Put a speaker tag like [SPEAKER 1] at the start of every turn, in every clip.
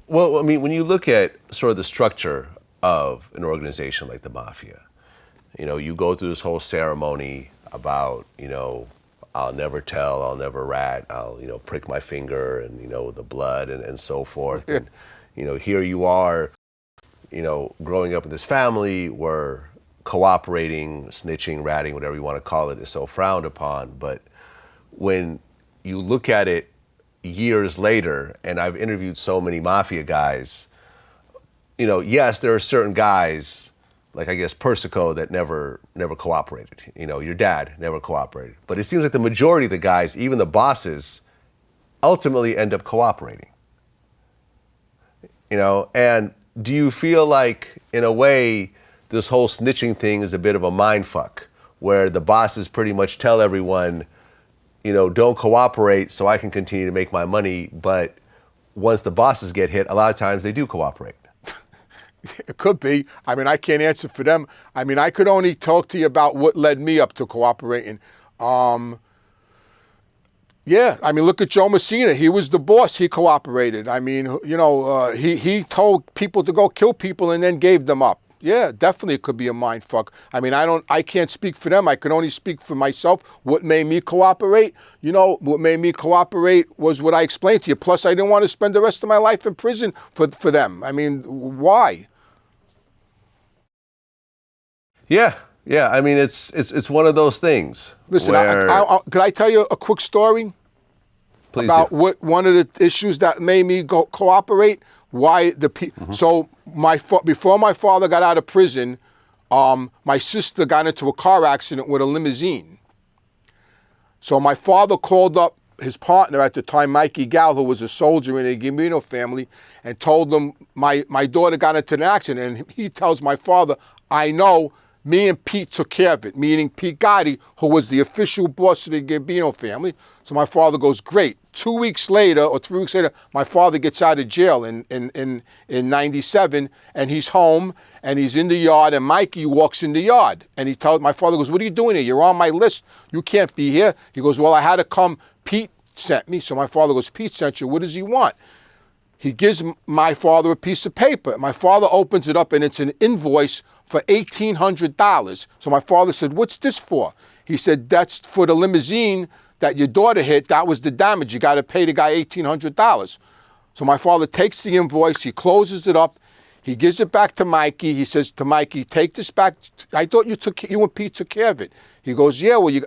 [SPEAKER 1] Well, I mean, when you look at sort of the structure of an organization like the Mafia, you go through this whole ceremony about, I'll never tell, I'll never rat, I'll, prick my finger and, the blood and so forth. And, here you are, growing up in this family where cooperating, snitching, ratting, whatever you want to call it, is so frowned upon. But when you look at it years later, and I've interviewed so many Mafia guys, yes, there are certain guys, like I guess Persico, that never cooperated. Your dad never cooperated. But it seems like the majority of the guys, even the bosses, ultimately end up cooperating. And do you feel like, in a way, this whole snitching thing is a bit of a mind fuck, where the bosses pretty much tell everyone, don't cooperate so I can continue to make my money, but once the bosses get hit, a lot of times they do cooperate?
[SPEAKER 2] It could be. I mean, I can't answer for them. I mean, I could only talk to you about what led me up to cooperating. Yeah, I mean, look at Joe Messina. He was the boss. He cooperated. I mean, he told people to go kill people and then gave them up. Yeah, definitely it could be a mind fuck. I mean, I can't speak for them. I can only speak for myself. What made me cooperate? What made me cooperate was what I explained to you. Plus, I didn't want to spend the rest of my life in prison for them. I mean, why?
[SPEAKER 1] Yeah. I mean, it's one of those things.
[SPEAKER 2] Listen,
[SPEAKER 1] where...
[SPEAKER 2] could I tell you a quick story?
[SPEAKER 1] Please
[SPEAKER 2] about
[SPEAKER 1] do.
[SPEAKER 2] What one of the issues that made me cooperate? Why the people? So before my father got out of prison, my sister got into a car accident with a limousine. So my father called up his partner at the time, Mikey Gal, who was a soldier in the Gambino family, and told them my daughter got into an accident. And he tells my father, I know. Me and Pete took care of it, meaning Pete Gotti, who was the official boss of the Gambino family. So my father goes, great. 2 weeks later, or 3 weeks later, my father gets out of jail in 97, and he's home, and he's in the yard, and Mikey walks in the yard. And my father goes, what are you doing here? You're on my list. You can't be here. He goes, well, I had to come. Pete sent me. So my father goes, Pete sent you. What does he want? He gives my father a piece of paper. My father opens it up, and it's an invoice for $1,800. So my father said, what's this for? He said, that's for the limousine that your daughter hit. That was the damage. You got to pay the guy $1,800. So my father takes the invoice. He closes it up. He gives it back to Mikey. He says to Mikey, take this back. I thought you and Pete took care of it. He goes, yeah, well,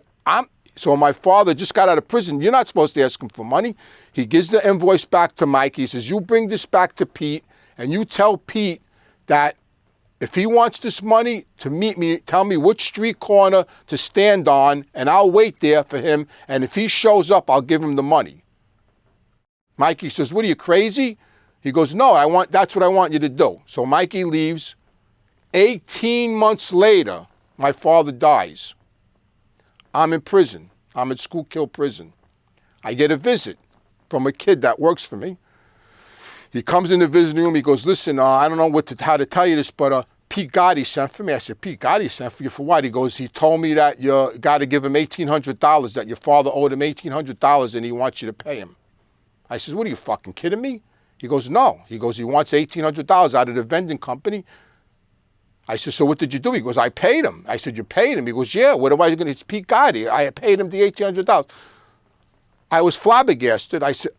[SPEAKER 2] so my father just got out of prison. You're not supposed to ask him for money. He gives the invoice back to Mikey. He says, you bring this back to Pete, and you tell Pete that if he wants this money, to meet me, tell me which street corner to stand on, and I'll wait there for him. And if he shows up, I'll give him the money. Mikey says, what are you, crazy? He goes, no, that's what I want you to do. So Mikey leaves. 18 months later, my father dies. I'm in prison. I'm in Schuylkill prison. I get a visit from a kid that works for me. He comes in the visiting room. He goes, listen, I don't know how to tell you this, but Pete Gotti sent for me. I said, Pete Gotti sent for you for what? He goes, he told me that you got to give him $1,800, that your father owed him $1,800 and he wants you to pay him. I said, what are you fucking kidding me? He goes, no. He goes, he wants $1,800 out of the vending company. I said, so what did you do? He goes, I paid him. I said, you paid him? He goes, yeah, what am I going to, it's Pete Gotti. I paid him the $1,800. I was flabbergasted. I said,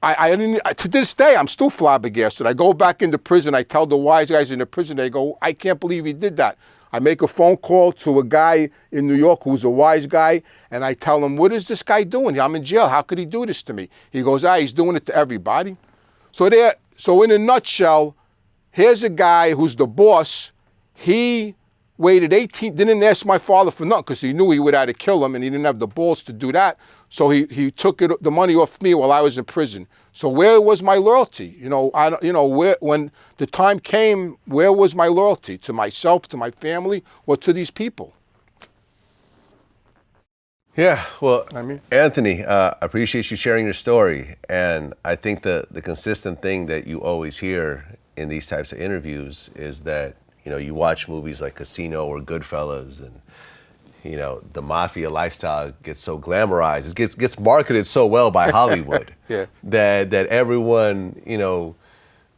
[SPEAKER 2] I didn't, to this day, I'm still flabbergasted. I go back into prison. I tell the wise guys in the prison, they go, I can't believe he did that. I make a phone call to a guy in New York who's a wise guy, and I tell him, what is this guy doing? I'm in jail. How could he do this to me? He goes, he's doing it to everybody. So in a nutshell, here's a guy who's the boss. He waited didn't ask my father for nothing because he knew he would have to kill him and he didn't have the balls to do that. So he took the money off me while I was in prison. So where was my loyalty? When the time came, where was my loyalty? To myself, to my family, or to these people?
[SPEAKER 1] Yeah, well, Anthony, I appreciate you sharing your story. And I think the consistent thing that you always hear in these types of interviews is that, you watch movies like Casino or Goodfellas, and, the mafia lifestyle gets so glamorized. It gets marketed so well by Hollywood
[SPEAKER 2] yeah.
[SPEAKER 1] that everyone,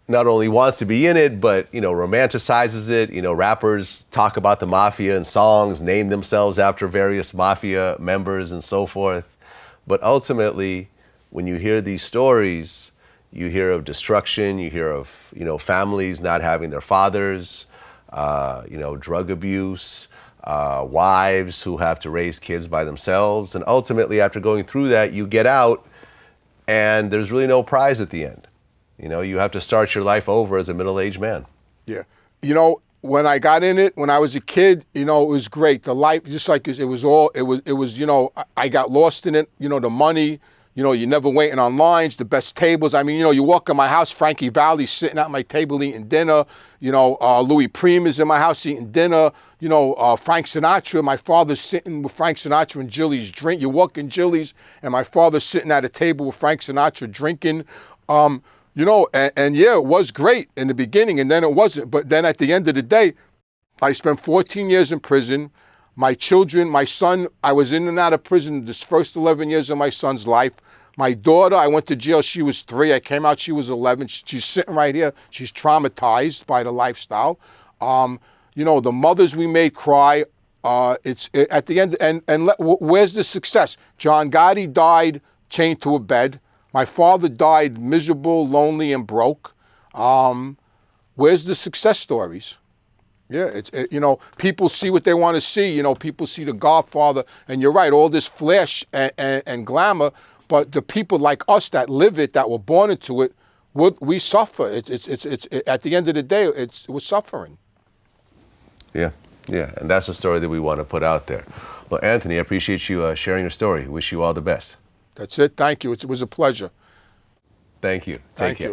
[SPEAKER 1] not only wants to be in it, but, romanticizes it. Rappers talk about the mafia in songs, name themselves after various mafia members and so forth. But ultimately, when you hear these stories, you hear of destruction, you hear of, families not having their fathers, drug abuse, wives who have to raise kids by themselves. And ultimately, after going through that, you get out and there's really no prize at the end. You have to start your life over as a middle-aged man.
[SPEAKER 2] Yeah. When I got in it, when I was a kid, it was great. The life, just like it was, I got lost in it, the money, you're never waiting on lines, the best tables. I mean, you walk in my house, Frankie Valli's sitting at my table eating dinner. Louis Prima's in my house eating dinner. Frank Sinatra, my father's sitting with Frank Sinatra and Jilly's drink. You walk in Jilly's and my father's sitting at a table with Frank Sinatra drinking. And yeah, it was great in the beginning and then it wasn't. But then at the end of the day, I spent 14 years in prison. My children, my son, I was in and out of prison this first 11 years of my son's life. My daughter, I went to jail, she was 3. I came out, she was 11. She's sitting right here. She's traumatized by the lifestyle. The mothers we made cry. At the end, where's the success? John Gotti died chained to a bed. My father died miserable, lonely, and broke. Where's the success stories? Yeah, people see what they want to see. People see The Godfather, and you're right, all this flash and glamour, but the people like us that live it, that were born into it, we suffer. It's at the end of the day, we're suffering.
[SPEAKER 1] Yeah, and that's the story that we want to put out there. Well, Anthony, I appreciate you sharing your story. Wish you all the best.
[SPEAKER 2] That's it. Thank you. It was a pleasure.
[SPEAKER 1] Thank you. Take
[SPEAKER 2] Thank
[SPEAKER 1] care.
[SPEAKER 2] you.